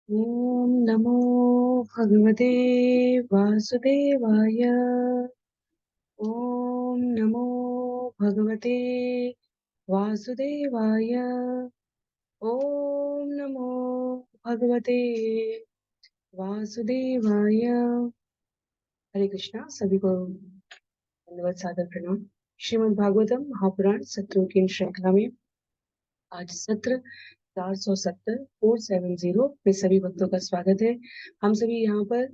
ॐ नमो भगवते वासुदेवाय। ॐ नमो भगवते वासुदेवाय। ॐ नमो भगवते वासुदेवाय। हरे कृष्णा। सभी को दंडवत सादर प्रणाम। श्रीमद् भागवतम महापुराण सत्रों की श्रृंखला में आज सत्र 470 470 में सभी भक्तों का स्वागत है। हम सभी यहाँ पर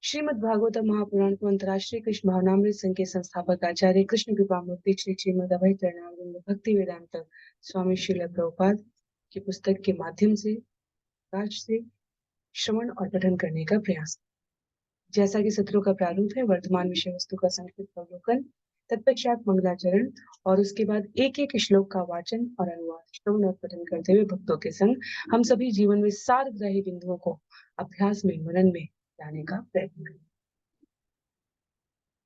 श्रीमद् भागवतम महापुराण को अंतर्राष्ट्रीय कृष्ण भावनामृत संघ के संस्थापक आचार्य कृष्ण कृपा मूर्ति श्री श्रीमद् अभय चरणारविंद भक्ति वेदांत स्वामी श्रील प्रभुपाद की पुस्तक के माध्यम से राज से श्रवण और पठन करने का प्रयास। जैसा कि सत्रों का प्रारूप है, वर्तमान विषय वस्तु का संक्षिप्त अवलोकन, तत्पश्चात मंगलाचरण और उसके बाद एक एक श्लोक का वाचन और अनुवाद श्रवण और पठन करते हुए भक्तों के संग हम सभी जीवन में सारग्राही बिंदुओं को अभ्यास में मनन में लाने का प्रयत्न करें।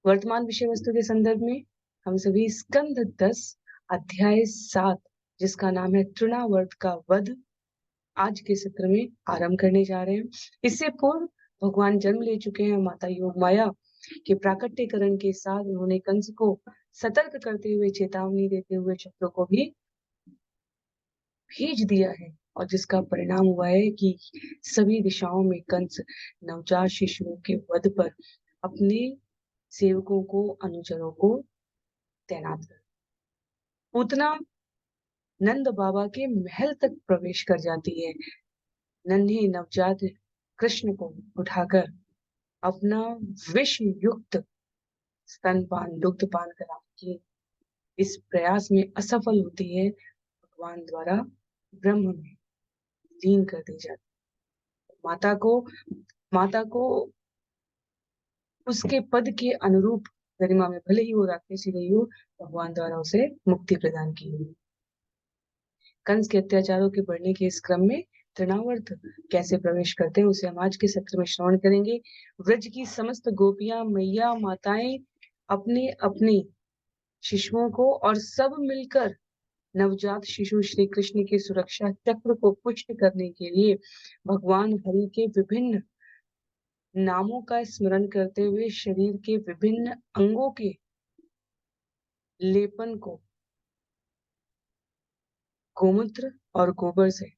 वर्तमान विषय वस्तु के संदर्भ में हम सभी स्कंद 10 अध्याय 7 जिसका नाम है तृणावर्त का वध आज के सत्र में आरंभ करने जा रहे हैं। इससे पूर्व भगवान जन्म ले चुके हैं। माता योग माया के प्राकट्यकरण के साथ उन्होंने कंस को सतर्क करते हुए चेतावनी देते हुए चक्र को भी भेज दिया है और जिसका परिणाम हुआ है कि सभी दिशाओं में कंस नवजात शिशुओं के वध पर अपने सेवकों को अनुचरों को तैनात कर पूतना नंद बाबा के महल तक प्रवेश कर जाती है। नन्हे नवजात कृष्ण को उठाकर अपना विष युक्त स्तनपान दुग्धपान कराने के इस प्रयास में असफल होती है। भगवान द्वारा ब्रह्म में लीन कर दी जाती है। माता को उसके पद के अनुरूप गरिमा में भले ही वो राक्षसी रही हो, भगवान द्वारा उसे मुक्ति प्रदान की हुई। कंस के अत्याचारों के बढ़ने के इस क्रम में तृणावर्त कैसे प्रवेश करते हैं उसे हम आज के सत्र में श्रवण करेंगे। व्रज की समस्त गोपियां मैया माताएं अपने अपने शिशुओं को और सब मिलकर नवजात शिशु श्री कृष्ण की सुरक्षा चक्र को पुष्ट करने के लिए भगवान हरि के विभिन्न नामों का स्मरण करते हुए शरीर के विभिन्न अंगों के लेपन को गोमूत्र और गोबर से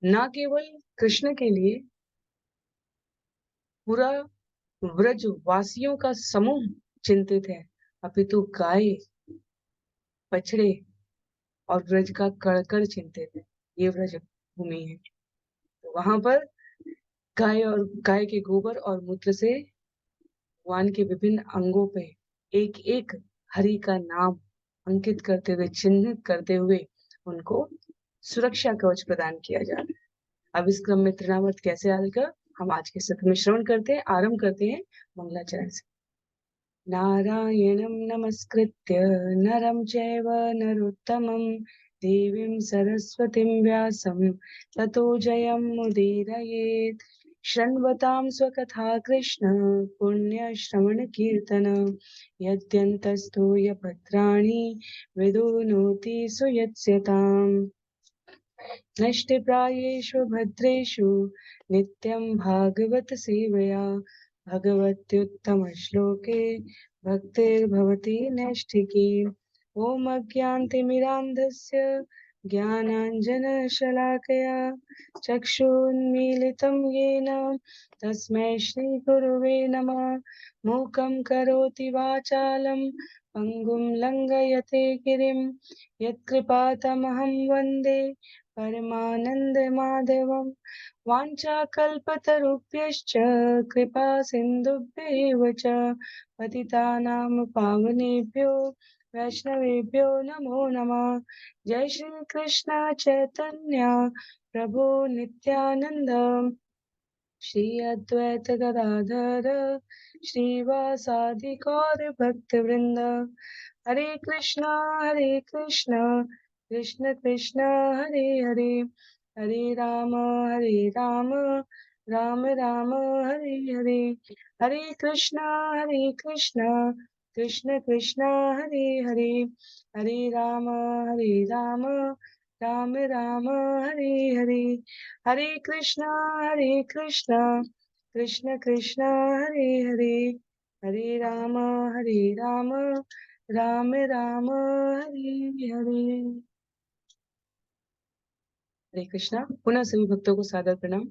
न केवल कृष्ण के लिए पूरा व्रज वासियों का समूह चिंतित है, अपितु गाय बछड़े और व्रज का कण चिंतित है। ये व्रज भूमि है, तो वहां पर गाय के गोबर और मूत्र से भगवान के विभिन्न अंगों पे एक एक हरि का नाम अंकित करते हुए चिन्हित करते हुए उनको सुरक्षा कवच प्रदान किया जा रहा है। अब इस क्रम में तृणावर्त कैसे आएगा हम आज के सत्र में श्रवण करते हैं। आरंभ करते हैं मंगलाचरण से। नारायणं नमस्कृत्य नरं चैव नरोत्तमं देवीं सरस्वतीं व्यासं ततो जयमुदीरयेत्। शृण्वतां स्वकथा कृष्ण पुण्यश्रवणकीर्तन यद्यन्तस्थो यपत्राणि विदुनोति सुयत्स्यताम्। नष्टप्रायेषु भद्रेषु नित्यं भागवत सेवया भगवत्युत्तमश्लोके भक्तिर्भवति नैष्ठिकी। ॐ अज्ञानतिमिरान्धस्य ज्ञानाञ्जनशलाकया चक्षुन्मीलितं येन तस्मै श्रीगुरुवे नमः। मूकं करोति वाचालं पङ्गुं लङ्घयते गिरिं यत्कृपातमहं वन्दे परमानन्दमाधवम्। वाञ्छाकल्पतरुभ्यश्च कृपा सिन्धुभ्यैव च पतितानां पावनेभ्यो वैष्णवेभ्यो नमो नमः। जय श्री कृष्ण चैतन्य प्रभु नित्यानंद श्री अद्वैत गदाधर श्रीवासादि गौर भक्त वृंद। हरे कृष्णा कृष्ण कृष्ण हरे हरे, हरे राम राम राम हरे हरे। हरे कृष्णा कृष्ण कृष्ण हरे हरे, हरे राम राम राम हरे हरे, हरे कृष्णा कृष्ण कृष्ण हरे हरे, हरे राम राम राम राम हरे हरे। हरे कृष्णा। पुनः सभी भक्तों को सादर प्रणाम।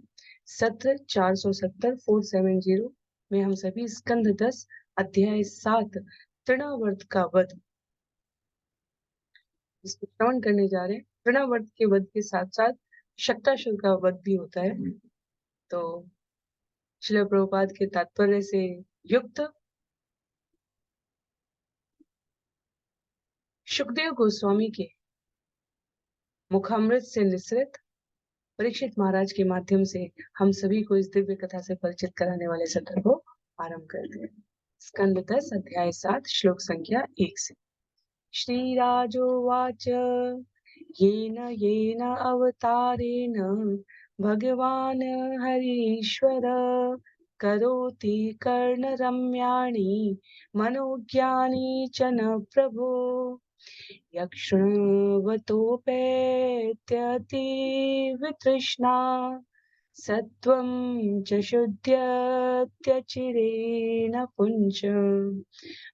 सत्र 470 470 में हम सभी स्कंद 10 अध्याय 7 तृणावर्त का वध इसको श्रवण करने जा रहे हैं। तृणावर्त के वध के साथ साथ शक्तासुर का वध भी होता है। तो श्रील प्रभुपाद के तात्पर्य से युक्त सुखदेव गोस्वामी के मुखामृत से निसृत परीक्षित महाराज के माध्यम से हम सभी को इस दिव्य कथा से परिचित कराने वाले सत्र को आरंभ करते हैं। स्कंद 10 अध्याय 7 श्लोक संख्या 1 से। श्रीराजोवाच येन येन अवतारेण भगवान् हरीश्वर करोति कर्णरम्याणि मनोज्ञानि च न प्रभो यक्ष्णवतोपेत्यतिवितृष्णा सत्वं च शुद्ध्यत्यचिरेण पुञ्च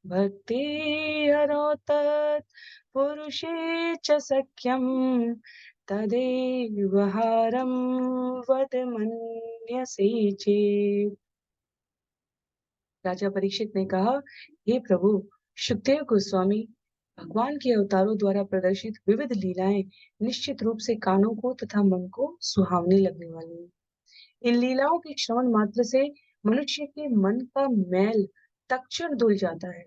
भक्तिहरो तत् पुरुषे च सख्यं तदेव हारं वद मन्यसे चेत्। राजा परीक्षित ने कहा, हे प्रभु सुखदेव गोस्वामी, भगवान के अवतारों द्वारा प्रदर्शित विविध लीलाएं निश्चित रूप से कानों को तथा मन को सुहावनी लगने वाली हैं। इन लीलाओं के श्रवण मात्र से मनुष्य के मन का मैल तक्षण धुल जाता है।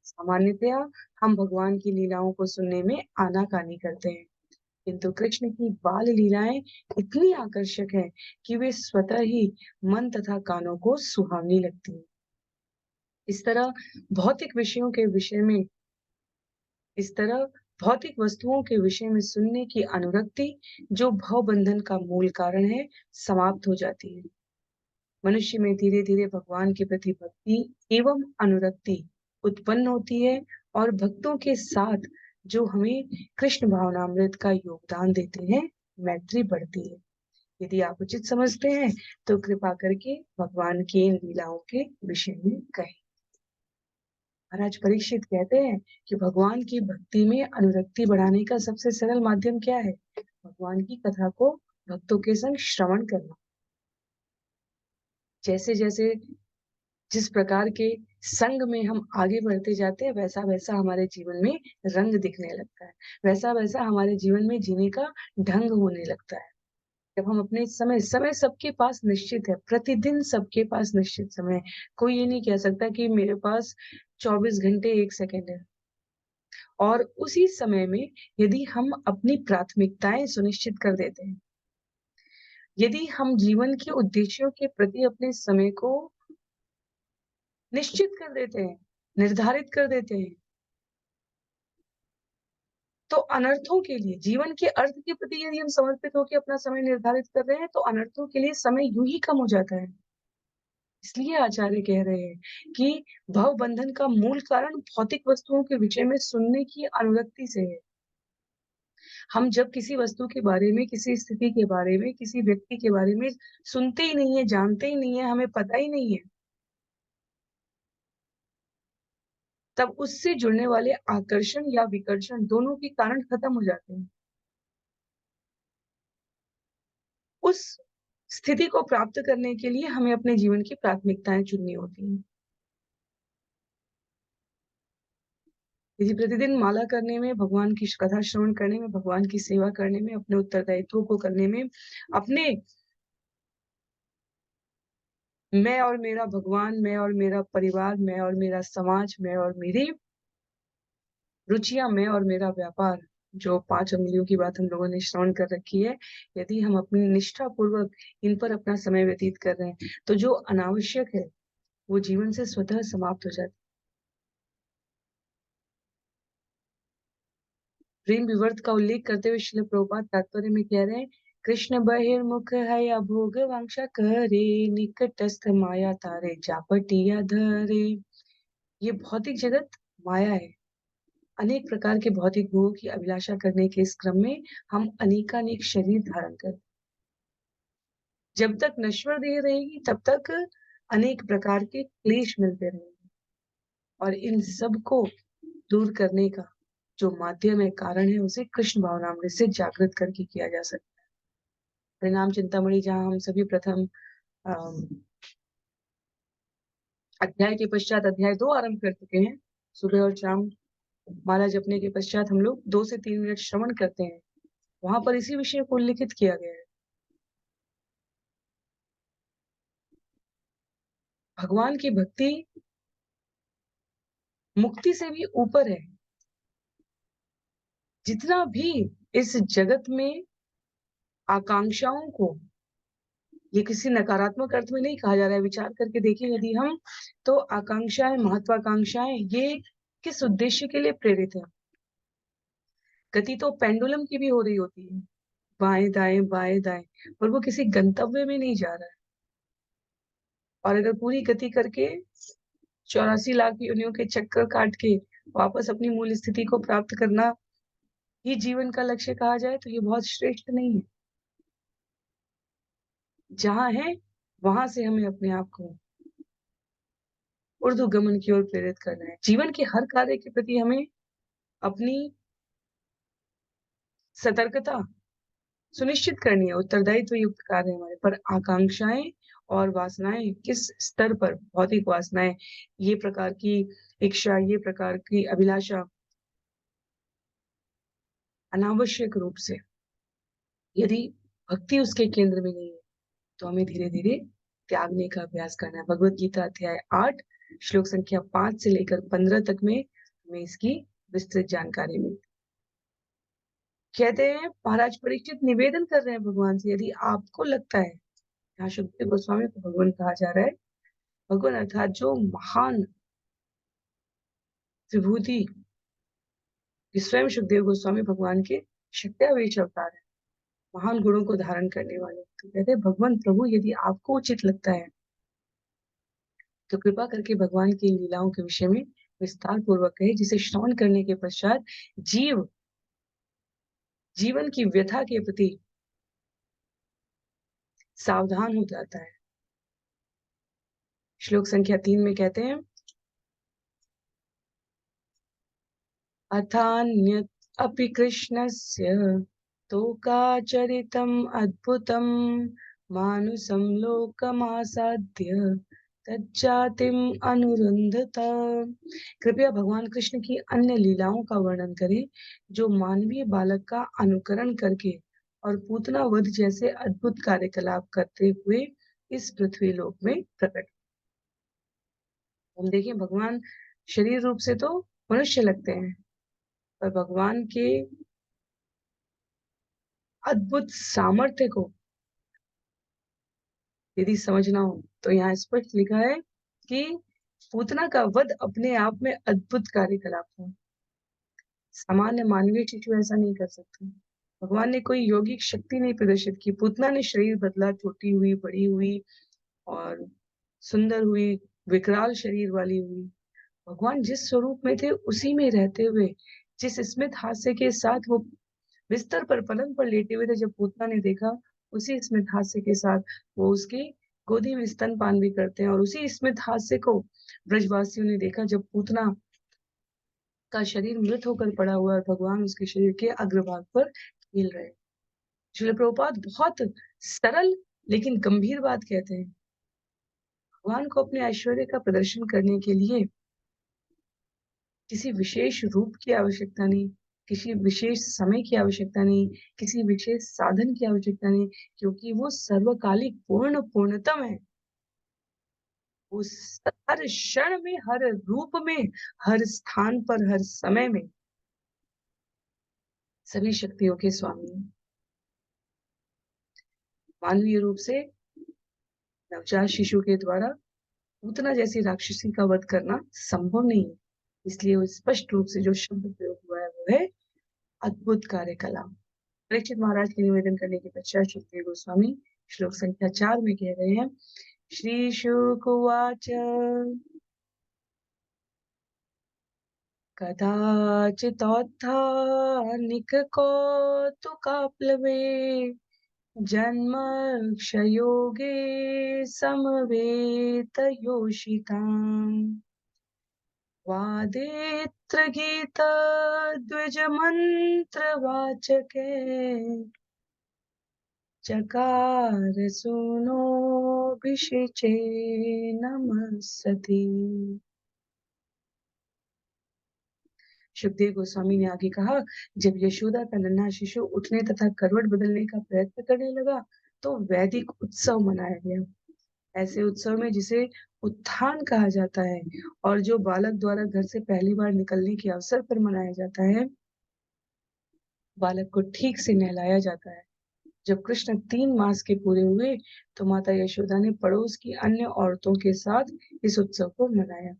सामान्यतया हम भगवान की लीलाओं को सुनने में आनाकानी करते हैं, किंतु कृष्ण की बाल लीलाएं इतनी आकर्षक हैं कि वे स्वतः ही मन तथा कानों को सुहावनी लगती हैं। इस तरह भौतिक विषयों के विषय में इस तरह भौतिक वस्तुओं के विषय में सुनने की अनुरक्ति, जो भव बंधन का मूल कारण है, समाप्त हो जाती है। मनुष्य में धीरे धीरे भगवान के प्रति भक्ति एवं अनुरक्ति उत्पन्न होती है और भक्तों के साथ जो हमें कृष्ण भावनामृत का योगदान देते हैं, मैत्री बढ़ती है। यदि आप उचित समझते हैं तो कृपा करके भगवान की इन लीलाओं के विषय में कहें। महाराज परीक्षित कहते हैं कि भगवान की भक्ति में अनुरक्ति बढ़ाने का सबसे सरल माध्यम क्या है? भगवान की कथा को भक्तों के संग श्रवण करना। जैसे जैसे जिस प्रकार के संग में हम आगे बढ़ते जाते हैं, वैसा वैसा हमारे जीवन में रंग दिखने लगता है, वैसा वैसा हमारे जीवन में जीने का ढंग होने लगता है। जब हम अपने समय सबके पास निश्चित है, प्रतिदिन सबके पास निश्चित समय है। कोई ये नहीं कह सकता कि मेरे पास 24 घंटे 1 सेकंड है। और उसी समय में यदि हम अपनी प्राथमिकताएं सुनिश्चित कर देते हैं, यदि हम जीवन के उद्देश्यों के प्रति अपने समय को निश्चित कर देते हैं, निर्धारित कर देते हैं, तो अनर्थों के लिए, जीवन के अर्थ के प्रति यदि हम समर्पित होकर अपना समय निर्धारित कर रहे हैं, तो अनर्थों के लिए समय यूं ही कम हो जाता है। इसलिए आचार्य कह रहे हैं कि भव बंधन का मूल कारण भौतिक वस्तुओं के विषय में सुनने की अनुरक्ति से है। हम जब किसी वस्तु के बारे में, किसी स्थिति के बारे में, किसी व्यक्ति के बारे में सुनते ही नहीं है, जानते ही नहीं है, हमें पता ही नहीं है, तब उससे जुड़ने वाले आकर्षण या विकर्षण दोनों के कारण खत्म हो जाते हैं। उस स्थिति को प्राप्त करने के लिए हमें अपने जीवन की प्राथमिकताएं चुननी होती हैं। यदि प्रतिदिन माला करने में, भगवान की कथा श्रवण करने में, भगवान की सेवा करने में, अपने उत्तरदायित्वों को करने में, अपने मैं और मेरा भगवान, मैं और मेरा परिवार, मैं और मेरा समाज, मैं और मेरी रुचियां, मैं और मेरा व्यापार, जो 5 अंगुलियों की बात हम लोगों ने श्रवण कर रखी है, यदि हम अपनी निष्ठा पूर्वक इन पर अपना समय व्यतीत कर रहे हैं, तो जो अनावश्यक है वो जीवन से स्वतः समाप्त हो जाता है। प्रेम विवर्त का उल्लेख करते हुए श्रील प्रभुपाद तात्पर्य में कह रहे हैं, कृष्ण बहिर्मुख है अभोग वांछा करे, निकटस्थ माया तारे जापटिया धरे। ये भौतिक जगत माया है, अनेक प्रकार के भौतिक भोगों की अभिलाषा करने के इस क्रम में हम अनेकानेक शरीर धारण करते। जब तक नश्वर देह रहेगी तब तक अनेक प्रकार के क्लेश मिलते रहेंगे और इन सब को दूर करने का जो माध्यम है, कारण है, उसे कृष्ण भावनामृत से जागृत करके किया जा सकता है। परिणाम चिंतामणि जहाँ हम सभी प्रथम अध्याय के पश्चात अध्याय 2 आरंभ कर चुके हैं। सुबह और शाम माला जपने के पश्चात हम लोग 2 से 3 मिनट श्रवण करते हैं। वहां पर इसी विषय को उल्लिखित किया गया है। भगवान की भक्ति मुक्ति से भी ऊपर है। जितना भी इस जगत में आकांक्षाओं को, ये किसी नकारात्मक अर्थ में नहीं कहा जा रहा है, विचार करके देखें यदि हम, तो आकांक्षाएं, महत्वाकांक्षाएं ये किस उद्देश्य के लिए प्रेरित है? गति तो पेंडुलम की भी हो रही होती है, बाएं दाएं, पर वो किसी गंतव्य में नहीं जा रहा है। और अगर पूरी गति करके 84 लाख योनियों के चक्कर काट के वापस अपनी मूल स्थिति को प्राप्त करना ही जीवन का लक्ष्य कहा जाए तो ये बहुत श्रेष्ठ नहीं है। जहां है वहां से हमें अपने आप को ऊर्ध्वगमन की ओर प्रेरित करना है। जीवन के हर कार्य के प्रति हमें अपनी सतर्कता सुनिश्चित करनी है। उत्तरदायित्व युक्त कार्य हमारे पर। आकांक्षाएं और वासनाएं किस स्तर पर, भौतिक वासनाएं, ये प्रकार की इच्छा, ये प्रकार की अभिलाषा अनावश्यक रूप से यदि भक्ति उसके केंद्र में नहीं है तो हमें धीरे धीरे त्यागने का अभ्यास करना है। भगवत गीता अध्याय 8 श्लोक संख्या 5 से लेकर 15 तक में हमें इसकी विस्तृत जानकारी मिलती। कहते हैं महाराज परीक्षित निवेदन कर रहे हैं भगवान से, यदि आपको लगता है, यहाँ सुखदेव गोस्वामी को भगवान कहा जा रहा है, भगवान अर्थात जो महान विभूति, स्वयं सुखदेव गोस्वामी भगवान के शक्त्यावेश अवतार है, महान गुणों को धारण करने वाले। तो कहते हैं भगवान प्रभु यदि आपको उचित लगता है तो कृपा करके भगवान की लीलाओं के विषय में विस्तार पूर्वक कहे, जिसे श्रवण करने के पश्चात जीव जीवन की व्यथा के प्रति सावधान हो जाता है। श्लोक संख्या 3 में कहते हैं अथान्यत् अपि कृष्णस्य तोकाचरितम् अद्भुतम् मानुषं लोकमासाद्य तज्जातिम अनुरुन्धता। कृपया भगवान कृष्ण की अन्य लीलाओं का वर्णन करें जो मानवीय बालक का अनुकरण करके और पूतना वध जैसे अद्भुत कार्यकलाप करते हुए इस पृथ्वी लोक में प्रकट। हम देखें भगवान शरीर रूप से तो मनुष्य लगते हैं, पर भगवान के अद्भुत सामर्थ्य को यदि समझना हो तो यहाँ स्पष्ट लिखा है कि पूतना का वध अपने आप में अद्भुत कार्यकलाप है। सामान्य मानवीय शिशु ऐसा नहीं कर सकता। भगवान ने कोई यौगिक शक्ति नहीं प्रदर्शित की। पूतना ने शरीर बदला, छोटी हुई, बड़ी हुई और सुंदर हुई, विकराल शरीर वाली हुई। भगवान जिस स्वरूप में थे उसी में रहते हुए, जिस स्मित हास्य के साथ वो बिस्तर पर पलंग पर लेटे हुए थे, जब पूतना ने देखा उसी स्मित हास्य के साथ वो उसकी गोदी में स्तनपान भी करते हैं। और उसी स्मित हास्य को ब्रजवासियों ने देखा जब पूतना का शरीर मृत होकर पड़ा हुआ और भगवान उसके शरीर के अग्रभाग पर खेल रहे। श्रील प्रभुपाद बहुत सरल लेकिन गंभीर बात कहते हैं। भगवान को अपने ऐश्वर्य का प्रदर्शन करने के लिए किसी विशेष रूप की आवश्यकता नहीं, किसी विशेष समय की आवश्यकता नहीं, किसी विशेष साधन की आवश्यकता नहीं, क्योंकि वो सर्वकालिक पूर्णतम है। वो हर क्षण में, हर रूप में, हर स्थान पर, हर समय में सभी शक्तियों के स्वामी हैं। मानवीय रूप से नवजात शिशु के द्वारा पूतना जैसी राक्षसी का वध करना संभव नहीं है। इसलिए वो स्पष्ट रूप से जो शब्द प्रयोग हुआ है वो है अद्भुत कार्यकलाप। परीक्षित महाराज के निवेदन करने के पश्चात सुखदेव गोस्वामी श्लोक संख्या 4 में कह रहे हैं श्री शुक उवाच कदाचिदोत्थानिककौतुकाप्लवे जन्मक्षयोगे समवेतयोषिताम् वादित्रगीतद्विजमन्त्रवाचके चकार सूनोऽभिषिचे नमस्सति। सुखदेव गोस्वामी ने आगे कहा, जब यशोदा का नन्हा शिशु उठने तथा करवट बदलने का प्रयत्न करने लगा तो वैदिक उत्सव मनाया गया। ऐसे उत्सव में जिसे उत्थान कहा जाता है और जो बालक द्वारा घर से पहली बार निकलने के अवसर पर मनाया जाता है, बालक को ठीक से नहलाया जाता है। जब कृष्ण 3 मास के पूरे हुए तो माता यशोदा ने पड़ोस की अन्य औरतों के साथ इस उत्सव को मनाया।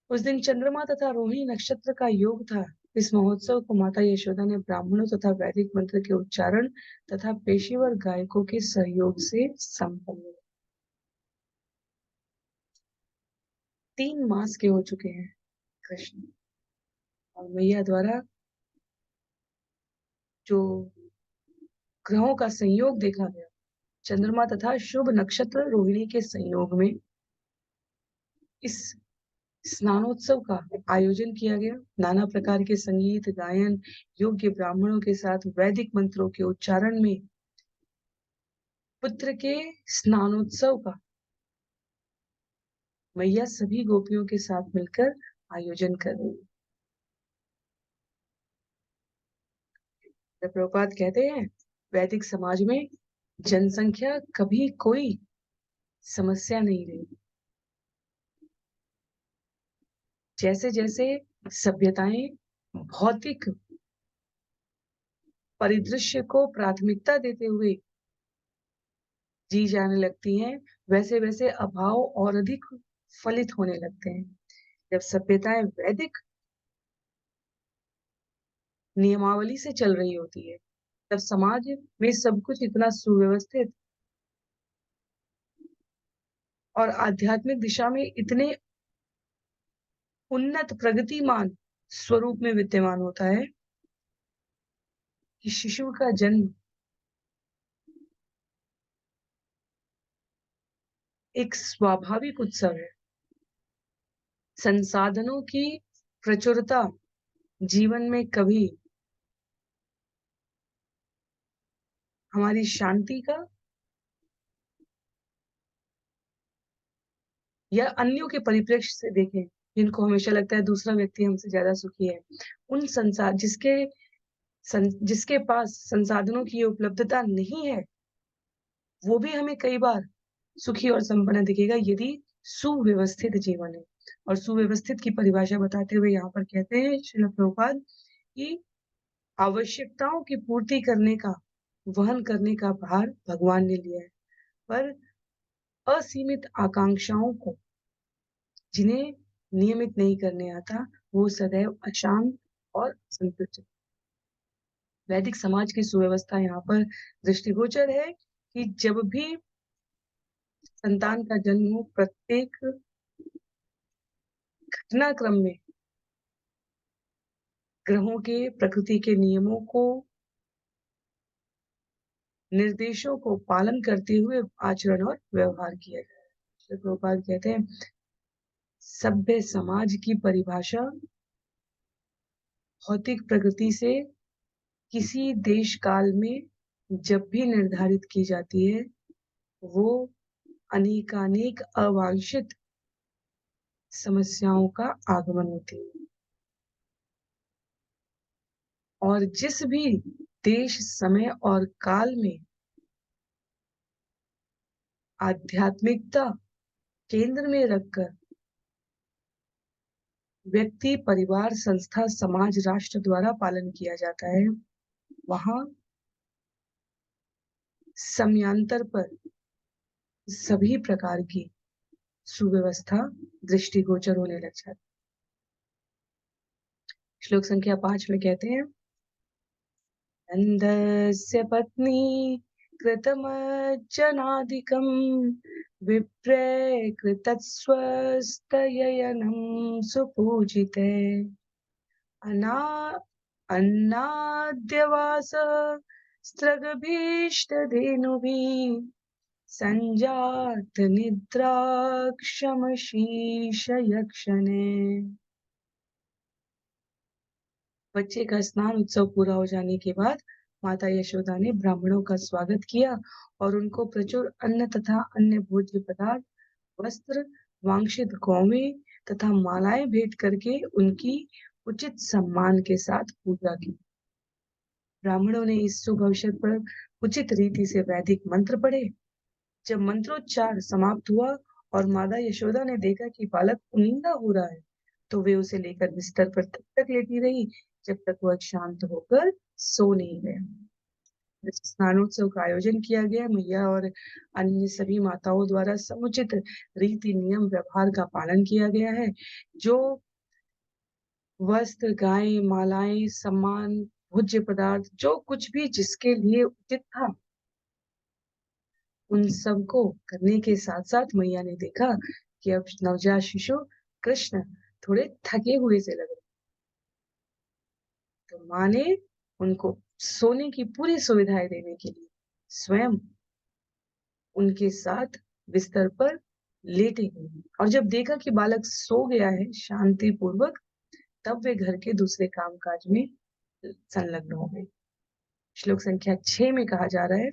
उस दिन चंद्रमा तथा रोहिणी नक्षत्र का योग था। इस महोत्सव को माता यशोदा ने ब्राह्मणों तथा वैदिक मंत्र के उच्चारण तथा पेशेवर गायकों के सहयोग से संपन्न किया। 3 मास के हो चुके हैं कृष्ण, और मैया द्वारा जो ग्रहों का संयोग देखा गया, चंद्रमा तथा शुभ नक्षत्र रोहिणी के संयोग में इस स्नानोत्सव का आयोजन किया गया। नाना प्रकार के संगीत, गायन, योग्य ब्राह्मणों के साथ वैदिक मंत्रों के उच्चारण में पुत्र के स्नानोत्सव का मैया सभी गोपियों के साथ मिलकर आयोजन कर रही है। प्रभुपाद कहते हैं, वैदिक समाज में जनसंख्या कभी कोई समस्या नहीं रही। जैसे जैसे सभ्यताएं भौतिक परिदृश्य को प्राथमिकता देते हुए जी जाने लगती हैं, वैसे वैसे अभाव और अधिक फलित होने लगते हैं। जब सभ्यताएं वैदिक नियमावली से चल रही होती है, तब समाज में सब कुछ इतना सुव्यवस्थित और आध्यात्मिक दिशा में इतने उन्नत प्रगतिमान स्वरूप में विद्यमान होता है कि शिशु का जन्म एक स्वाभाविक उत्सव है। संसाधनों की प्रचुरता जीवन में कभी हमारी शांति का या अन्यों के परिप्रेक्ष्य से देखें, जिनको हमेशा लगता है दूसरा व्यक्ति हमसे ज्यादा सुखी है, उन संसार जिसके पास संसाधनों की उपलब्धता नहीं है, वो भी हमें कई बार सुखी और संपन्न दिखेगा यदि सुव्यवस्थित जीवन है। और सुव्यवस्थित की परिभाषा बताते हुए यहाँ पर कहते हैं श्रील प्रभुपाद कि आवश्यकताओं की पूर्ति करने का, वहन करने का भार भगवान ने लिया है, पर असीमित आकांक्षाओं को जिन्हें नियमित नहीं करने आता, वो सदैव अशांत और असंतुष्ट। वैदिक समाज की सुव्यवस्था यहाँ पर दृष्टिगोचर है कि जब भी संतान का जन्म हो, प्रत्येक घटनाक्रम में ग्रहों के, प्रकृति के नियमों को, निर्देशों को पालन करते हुए आचरण और व्यवहार किया जाए। श्री प्रभुपाद कहते हैं, सभ्य समाज की परिभाषा भौतिक प्रगति से किसी देश काल में जब भी निर्धारित की जाती है, वो अनेकानेक अवांछित समस्याओं का आगमन होती है। और जिस भी देश, समय और काल में आध्यात्मिकता केंद्र में रखकर व्यक्ति, परिवार, संस्था, समाज, राष्ट्र द्वारा पालन किया जाता है, वहां समयांतर पर सभी प्रकार की सुव्यवस्था दृष्टिगोचर होने लग जाती। श्लोक संख्या 5 में कहते हैं, नंदस्य पत्नी कृतमज्जनादिकं विप्रेकृतस्वस्तययनं सुपूजिते अना अन्नाद्यवासस्त्रगभीष्टधेनुभिः सञ्जातनिद्राक्षमशीर्षयक्षणे। बच्चे का स्नान उत्सव पूरा हो जाने के बाद माता यशोदा ने ब्राह्मणों का स्वागत किया और उनको प्रचुर अन्न तथा अन्य भोज्य पदार्थ, वस्त्र, वांछित गौवें तथा मालाएं भेंट करके उनकी उचित सम्मान के साथ पूजा की। ब्राह्मणों ने इस शुभ अवसर पर उचित रीति से वैदिक मंत्र पढ़े। जब मंत्रोच्चार समाप्त हुआ और माता यशोदा ने देखा कि बालक उनिंदा हो रहा है, तो वे उसे लेकर बिस्तर पर तब तक लेटी रही जब तक वह शांत होकर सो नहीं गया। स्नानोत्सव का आयोजन किया गया। मैया और अन्य सभी माताओं द्वारा समुचित रीति नियम व्यवहार का पालन किया गया है। जो वस्त्र, गायें, मालाएं, सम्मान, भोज्य पदार्थ, जो कुछ भी जिसके लिए उचित था, उन सबको करने के साथ-साथ मैया ने देखा कि अब नवजात शिशु कृष्ण थोड़े थके हुए से लग रहे। तो माँ ने उनको सोने की पूरी सुविधाएं देने के लिए स्वयं उनके साथ बिस्तर पर लेटी हुई और जब देखा कि बालक सो गया है शांति पूर्वक, तब वे घर के दूसरे कामकाज में संलग्न हो गई। श्लोक संख्या 6 में कहा जा रहा है,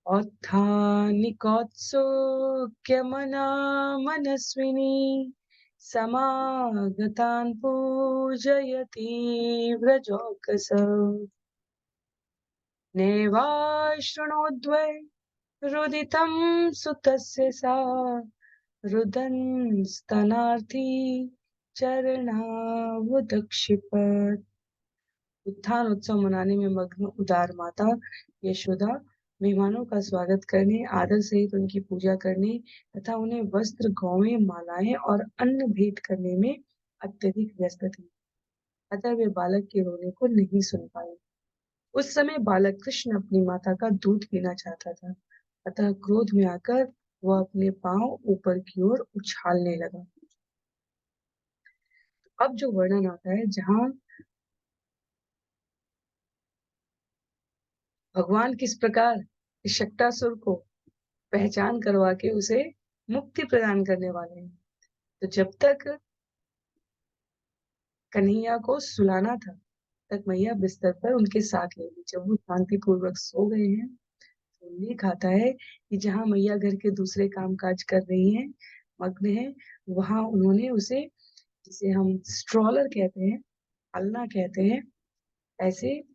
औत्थानिकोत्सुक्यमना मनस्विनी समागतान् पूजयति व्रजोकस नैवाशृणोद्वै रुदितं सुतस्य सा रुदन् स्तनार्थी चरणावुदक्षिपत्। उत्थान उत्सव मनाने में मग्न उदार माता यशोदा मेहमानों का स्वागत करने, आदर सहित उनकी पूजा करने तथा उन्हें वस्त्र, गौवें, मालाएं और अन्न भेंट करने में अत्यधिक व्यस्त थी। अतः वे बालक के रोने को नहीं सुन पाई। उस समय बालक कृष्ण अपनी माता का दूध पीना चाहता था, अतः क्रोध में आकर वह अपने पांव ऊपर की ओर उछालने लगा। अब जो वर्णन आता है जहाँ भगवान किस प्रकार शक्तासुर को पहचान करवा के उसे मुक्ति प्रदान करने वाले हैं। तो जब तक कन्हैया को सुलाना था, तक मैया बिस्तर पर उनके साथ ले गई। जब वो शांतिपूर्वक सो गए हैं, तो उल्लेख आता है कि जहाँ मैया घर के दूसरे कामकाज कर रही हैं, मग्न है, वहां उन्होंने उसे, जिसे हम स्ट्रॉलर कहते हैं, अलना कहते हैं, ऐसे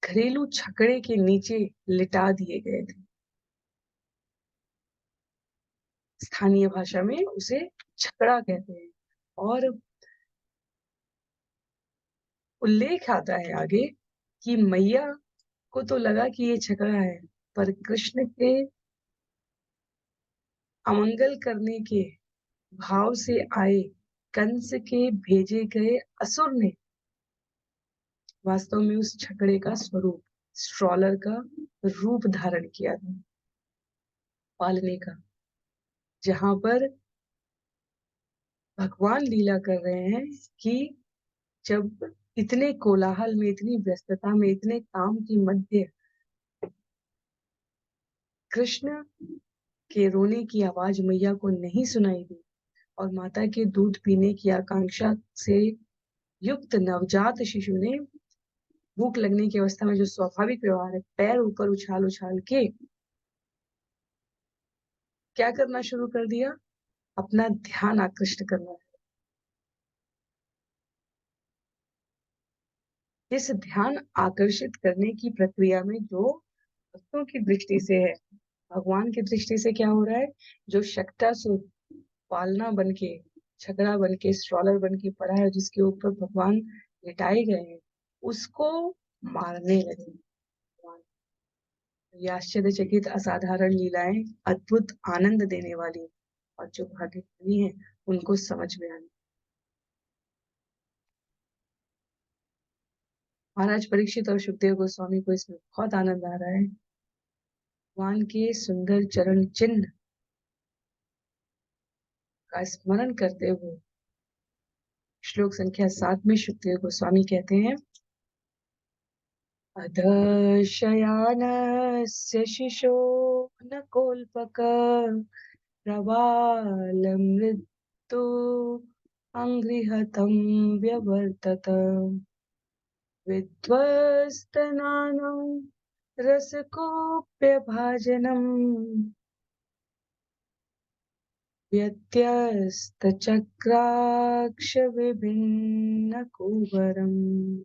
घरेलू छकड़े के नीचे लिटा दिए गए थे। स्थानीय भाषा में उसे छकड़ा कहते हैं। और उल्लेख आता है आगे कि मैया को तो लगा कि ये छकड़ा है, पर कृष्ण के अमंगल करने के भाव से आए कंस के भेजे गए असुर ने वास्तव में उस छकड़े का स्वरूप, स्ट्रॉलर का रूप धारण किया था, पालने का, जहां पर भगवान लीला कर रहे हैं कि जब इतने कोलाहल में, इतनी व्यस्तता में, इतने काम की मध्य कृष्ण के रोने की आवाज मैया को नहीं सुनाई दी और माता के दूध पीने की आकांक्षा से युक्त नवजात शिशु ने भूख लगने की अवस्था में जो स्वाभाविक व्यवहार है, पैर ऊपर उछाल उछाल के क्या करना शुरू कर दिया, अपना ध्यान आकृष्ट करना। इस ध्यान आकर्षित करने की प्रक्रिया में जो भक्तों की दृष्टि से है, भगवान की दृष्टि से क्या हो रहा है, जो शक्तासुर पालना बन के, छकड़ा बन के, स्ट्रॉलर बन के पड़ा है, जिसके ऊपर भगवान लिटाए गए हैं, उसको मारने लगे भगवान। ये आश्चर्यचकित असाधारण लीलाएं अद्भुत आनंद देने वाली और जो भाग्यशाली हैं उनको समझ में आनी। महाराज परीक्षित और सुखदेव गोस्वामी को इसमें बहुत आनंद आ रहा है। भगवान के सुंदर चरण चिन्ह का स्मरण करते हुए श्लोक संख्या 7 में सुखदेव गोस्वामी कहते हैं, अधशयानस्य शिशो न कोल्पक प्रवालमृत्यु अंगृहतं व्यवर्तत विध्वस्तनानं रसकोऽप्यभाजनम् व्यत्यस्तचक्राक्षविभिन्नकुवरम्।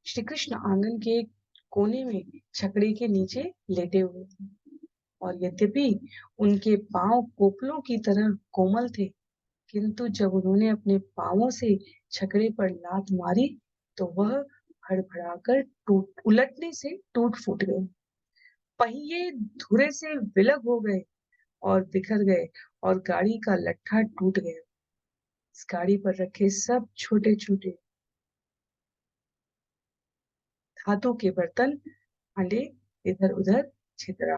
श्री कृष्ण आंगन के एक कोने में छकड़ी के नीचे लेटे हुए थे और यद्यपि उनके पांव कोपलों की तरह कोमल थे, किंतु जब उन्होंने अपने पांवों से छकड़े पर लात मारी तो वह भड़भड़ाकर उलटने से टूट फूट गए। पहिए धुरे से विलग हो गए और बिखर गए और गाड़ी का लट्ठा टूट गया। इस गाड़ी पर रखे सब छोटे छोटे धातु के बर्तन हांडे इधर उधर छितरा।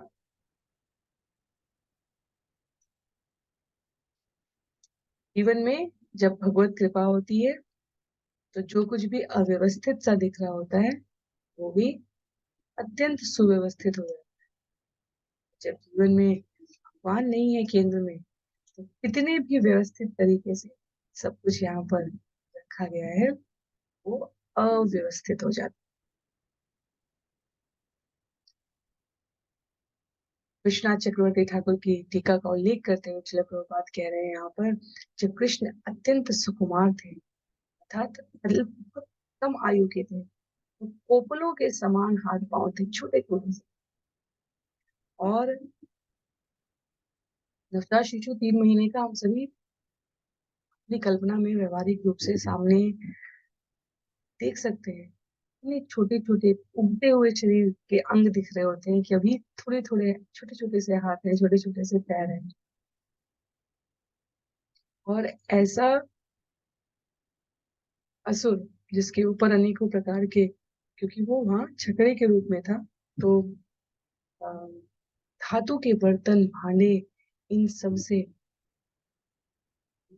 जीवन में जब भगवत कृपा होती है तो जो कुछ भी अव्यवस्थित सा दिख रहा होता है वो भी अत्यंत सुव्यवस्थित हो जाता है। जब जीवन में भगवान नहीं है केंद्र में तो कितने भी व्यवस्थित तरीके से सब कुछ यहाँ पर रखा गया है वो अव्यवस्थित हो जाता है। विश्वनाथ चक्रवर्ती ठाकुर की टीका का उल्लेख करते हुए श्रील प्रभुपाद कह रहे हैं यहाँ पर, जब कृष्ण अत्यंत सुकुमार थे अर्थात मतलब बहुत कम आयु के थे, तो पोपलों के समान हाथ पांव थे, छोटे छोटे से, और नवजात शिशु 3 महीने का हम सभी अपनी कल्पना में व्यवहारिक रूप से सामने देख सकते हैं। इतने छोटे छोटे उगते हुए शरीर के अंग दिख रहे होते हैं कि अभी थोड़े थोड़े छोटे छोटे से हाथ हैं, छोटे छोटे से पैर हैं। और ऐसा असुर जिसके ऊपर अनेकों प्रकार के, क्योंकि वो वहां छकड़े के रूप में था, तो अ, धातु के बर्तन भांडे इन सब से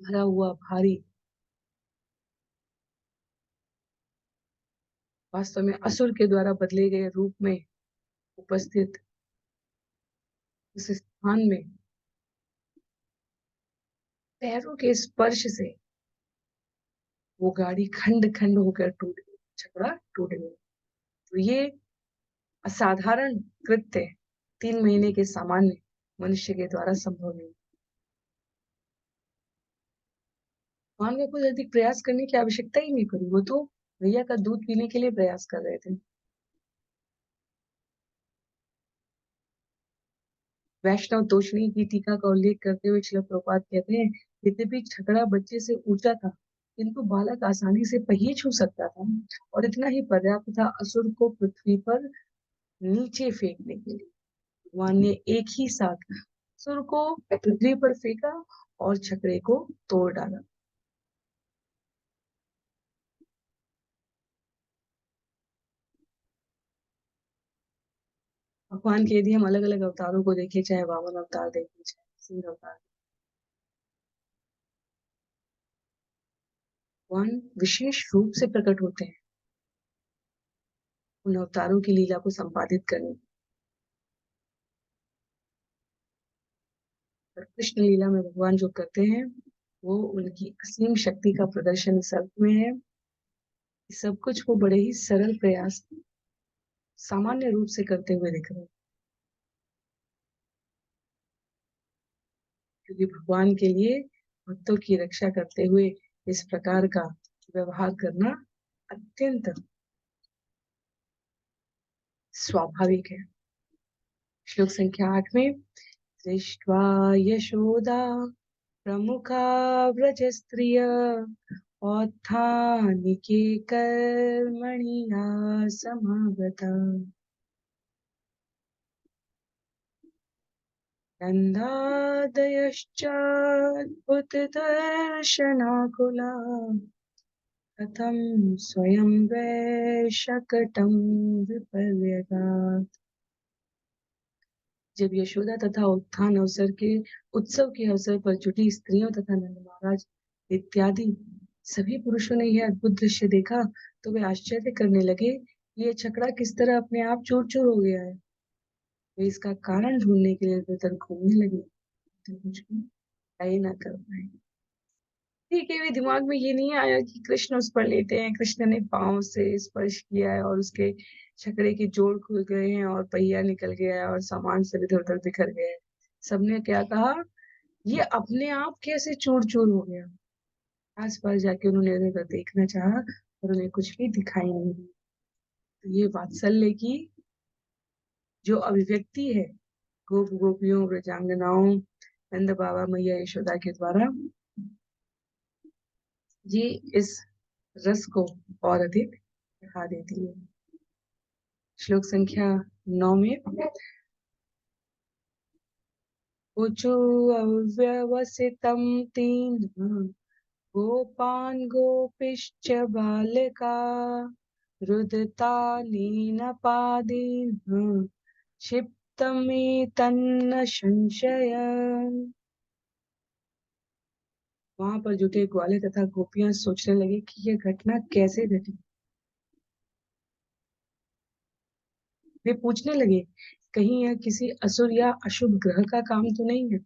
भरा हुआ भारी, वास्तव में असुर के द्वारा बदले गए रूप में उपस्थित उस स्थान में पैरों के स्पर्श से वो गाड़ी खंड खंड होकर टूट गई, छकड़ा टूट गया। तो ये असाधारण कृत्य 3 महीने के सामान्य मनुष्य के द्वारा संभव नहीं। भगवान को कुछ अधिक प्रयास करने की आवश्यकता ही नहीं पड़ी, वो तो भैया का दूध पीने के लिए प्रयास कर रहे थे। वैष्णव तोषणी की टीका का उल्लेख करते हुए श्रील प्रभुपाद कहते हैं, यद्यपि छकड़ा बच्चे से ऊंचा था किंतु बालक आसानी से पहिए छू सकता था और इतना ही पर्याप्त था असुर को पृथ्वी पर नीचे फेंकने के लिए। भगवान ने एक ही साथ असुर को पृथ्वी पर फेंका और छकड़े को तोड़ डाला। भगवान के यदि हम अलग अलग अवतारों को देखें, चाहे वामन अवतार देखें चाहे सिंह अवतार, भगवान विशेष रूप से प्रकट होते हैं उन अवतारों की लीला को संपादित करने। और कृष्ण लीला में भगवान जो करते हैं वो उनकी असीम शक्ति का प्रदर्शन इस अर्थ में है, सब कुछ वो बड़े ही सरल प्रयास सामान्य रूप से करते हुए दिख रहे हैं, क्योंकि भगवान के लिए भक्तों की रक्षा करते हुए इस प्रकार का व्यवहार करना अत्यंत स्वाभाविक है। श्लोक संख्या 8 में, दृष्ट्वा यशोदा प्रमुखा व्रज स्त्रिय औत्थानिके कर्मणि समागता नन्दादयश्चाद्भुतदर्शनाकुला कथं स्वयं वै शकटं विपर्यगात्। जब यशोदा तथा उत्थान अवसर के उत्सव के अवसर पर जुटी स्त्रियों तथा नंद महाराज इत्यादि सभी पुरुषों ने यह अद्भुत दृश्य देखा तो वे आश्चर्य करने लगे, ये छकड़ा किस तरह अपने आप चूर चूर हो गया है। वे इसका कारण ढूंढने के लिए इधर घूमने लगे, तो कुछ भी तय न कर पाए। ठीक है, वे दिमाग में ये नहीं आया कि कृष्ण उस पर लेटे हैं, कृष्ण ने पाँव से स्पर्श किया है और उसके छकड़े के जोड़ खुल गए हैं और पहिया निकल गया है और सामान सब इधर-उधर बिखर गए हैं। सबने क्या कहा, ये अपने आप कैसे चूर-चूर हो गया? आस-पास जाके उन्होंने इधर-उधर देखना चाहा, पर उन्हें कुछ भी दिखाई नहीं दिया। तो ये वात्सल्य की जो अभिव्यक्ति है, गोप-गोपियों, व्रजांगनाओं, नंद बाबा, मैया यशोदा के द्वारा, ये इस रस को और अधिक बढ़ा देती है। श्लोक संख्या 9 में ऊचु अव्यवसितं तीन गोपान् गोपिश्च बालिका रुदतानीनपादीन् क्षिप्तमेतन्न संशय। वहां पर जुटे ग्वाले तथा गोपियां सोचने लगे कि यह घटना कैसे घटी। वे पूछने लगे, कहीं यह किसी असुर या अशुभ ग्रह का काम तो नहीं है।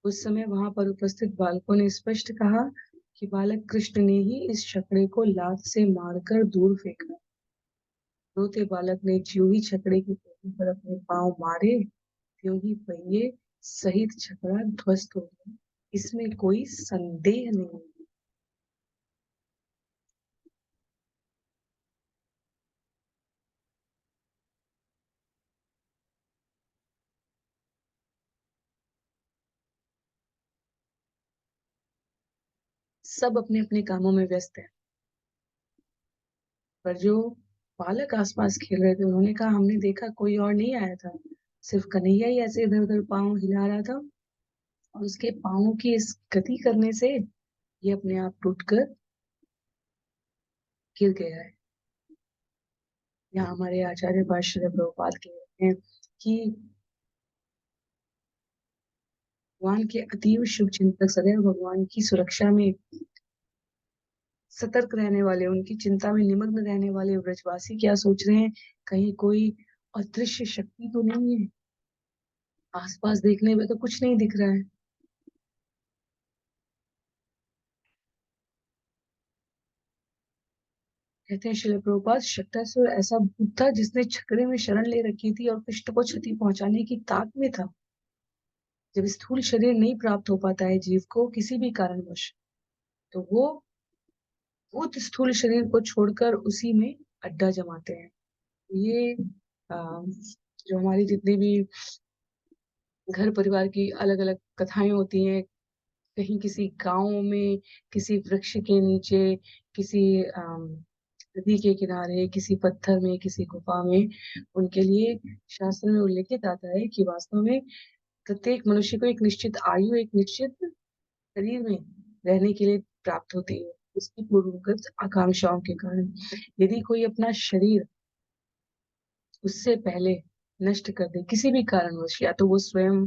उस समय वहां पर उपस्थित बालकों ने स्पष्ट कहा कि बालक कृष्ण ने ही इस छकड़े को लात से मारकर दूर फेंका। रोते बालक ने ज्यों ही छकड़े की पेटी पर अपने पांव मारे, त्यों ही पहिए सहित छकड़ा ध्वस्त हो गया। इसमें कोई संदेह नहीं। सब अपने अपने कामों में व्यस्त है, पर जो बालक आसपास खेल रहे थे उन्होंने कहा, हमने देखा कोई और नहीं आया था, सिर्फ कन्हैया ही ऐसे इधर उधर पांव हिला रहा था और उसके पांवों की इस गति करने से ये अपने आप टूटकर गिर गया है। यहाँ हमारे आचार्य भाष्य प्रभुपाद कह रहे हैं कि भगवान के अतीव शुभ चिंतक सदैव भगवान की सुरक्षा में सतर्क रहने वाले, उनकी चिंता में निमग्न रहने वाले व्रजवासी क्या सोच रहे हैं, कहीं कोई अदृश्य शक्ति तो नहीं है। आसपास देखने में तो कुछ नहीं दिख रहा है। कहते हैं श्रील प्रभुपाद, शक्तासुर ऐसा भूत था जिसने छकड़े में शरण ले रखी थी और कृष्ण को क्षति पहुंचाने की ताक में था। जब स्थूल शरीर नहीं प्राप्त हो पाता है जीव को किसी भी कारणवश, तो वो भूत स्थूल शरीर को छोड़कर उसी में अड्डा जमाते हैं। ये जो हमारी जितनी भी घर परिवार की अलग अलग कथाएं होती हैं, कहीं किसी गांव में किसी वृक्ष के नीचे, किसी नदी के किनारे, किसी पत्थर में, किसी गुफा में, उनके लिए शास्त्र में उल्लेखित आता है कि वास्तव में प्रत्येक मनुष्य को एक निश्चित आयु, एक निश्चित शरीर में रहने के लिए प्राप्त होती है, उसकी पूर्वगत आकांक्षाओं के कारण। यदि कोई अपना शरीर उससे पहले नष्ट कर दे किसी भी कारणवश, या तो वो स्वयं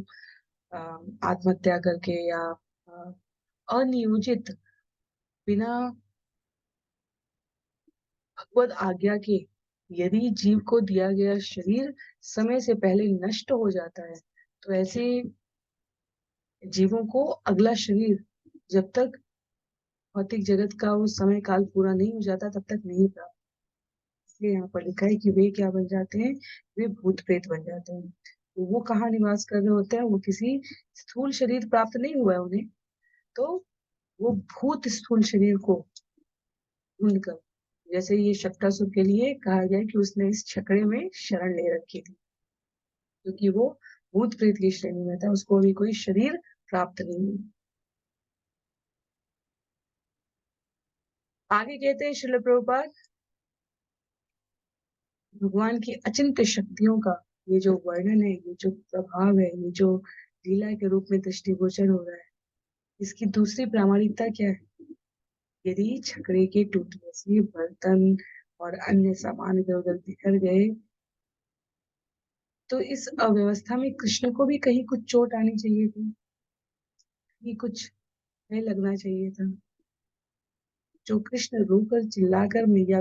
अ, आत्महत्या करके या अ, अनियोजित, बिना भगवत आज्ञा के, यदि जीव को दिया गया शरीर समय से पहले नष्ट हो जाता है, तो ऐसे जीवों को अगला शरीर जब तक भौतिक जगत का वो समय काल पूरा नहीं हो जाता तब तक नहीं प्राप्त। इसलिए यहाँ पर लिखा है कि वे क्या बन जाते हैं, वे भूत प्रेत बन जाते हैं। तो वो कहाँ निवास कर रहे होते हैं, वो किसी स्थूल शरीर प्राप्त नहीं हुआ है उन्हें, तो वो भूत स्थूल शरीर को ढूंढकर, जैसे ये शक्तासुर के लिए कहा गया कि उसने इस छकड़े में शरण ले रखी थी, क्योंकि वो भूत प्रेत की श्रेणी में था, उसको अभी कोई शरीर प्राप्त नहीं हुआ। आगे कहते हैं श्रील प्रभुपाद, भगवान की अचिंत्य शक्तियों का ये जो वर्णन है, ये जो प्रभाव है, ये जो लीला के रूप में दृष्टिगोचर हो रहा है, इसकी दूसरी प्रामाणिकता क्या है? यदि छकड़े के टूटने से बर्तन और अन्य सामान इधर उधर बिखर गए तो इस अव्यवस्था में कृष्ण को भी कहीं कुछ चोट आनी चाहिए थी, कहीं कुछ भय लगना चाहिए था। जो कृष्ण रोकर चिल्लाकर मैया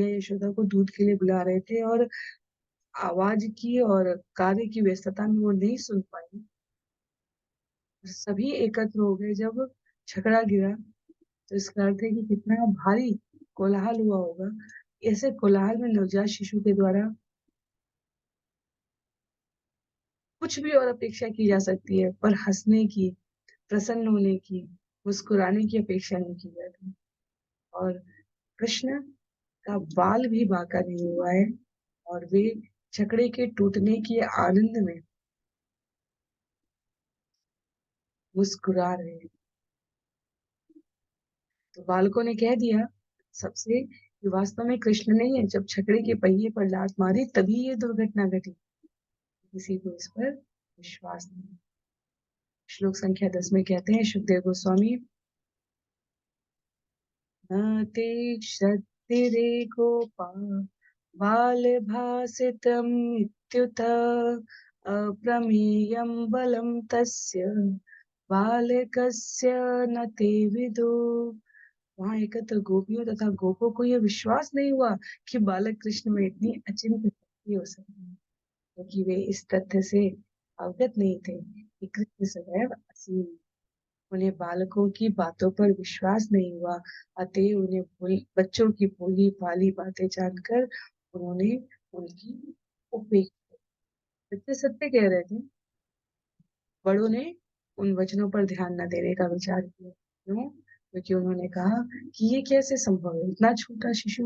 यशोदा को दूध के लिए बुला रहे थे और आवाज की और कार्य की व्यस्तता में वो नहीं सुन पाई। सभी एकत्र हो गए जब छकड़ा गिरा, तो इसका अर्थ है कि कितना भारी कोलाहल हुआ होगा। ऐसे कोलाहल में नवजात शिशु के द्वारा कुछ भी और अपेक्षा की जा सकती है, पर हंसने की, प्रसन्न होने की, मुस्कुराने की अपेक्षा नहीं की जाती। और कृष्ण का बाल भी बांका नहीं हुआ है और वे छकड़े के टूटने के आनंद में मुस्कुरा रहे हैं। तो बालकों ने कह दिया सबसे कि वास्तव में कृष्ण नहीं है। जब छकड़े के पहिए पर लात मारी तभी ये दुर्घटना घटी। किसी को इस पर विश्वास नहीं। श्लोक संख्या 10 में कहते हैं सुखदेव गोस्वामी, न ते श्रद्धिरे गोपा बालभासितम् इत्युत अप्रमेयं बलं तस्य बालकस्य न ते विदु। वहां एकत्र गोपियों तथा गोपों को यह विश्वास नहीं हुआ कि बालक कृष्ण में इतनी अचिंत्य शक्ति हो सकती है, क्योंकि वे इस तथ्य से अवगत नहीं थे कि कृष्ण सदैव असीम। उन्हें बालकों की बातों पर विश्वास नहीं हुआ, अतः उन्हें बच्चों की भोली भाली बातें जानकर उन्होंने उनकी उपेक्षा। बच्चे सत्य कह रहे थे। बड़ों ने उन वचनों पर ध्यान न देने का विचार किया। क्यों? क्योंकि उन्होंने कहा कि ये कैसे संभव है, इतना छोटा शिशु।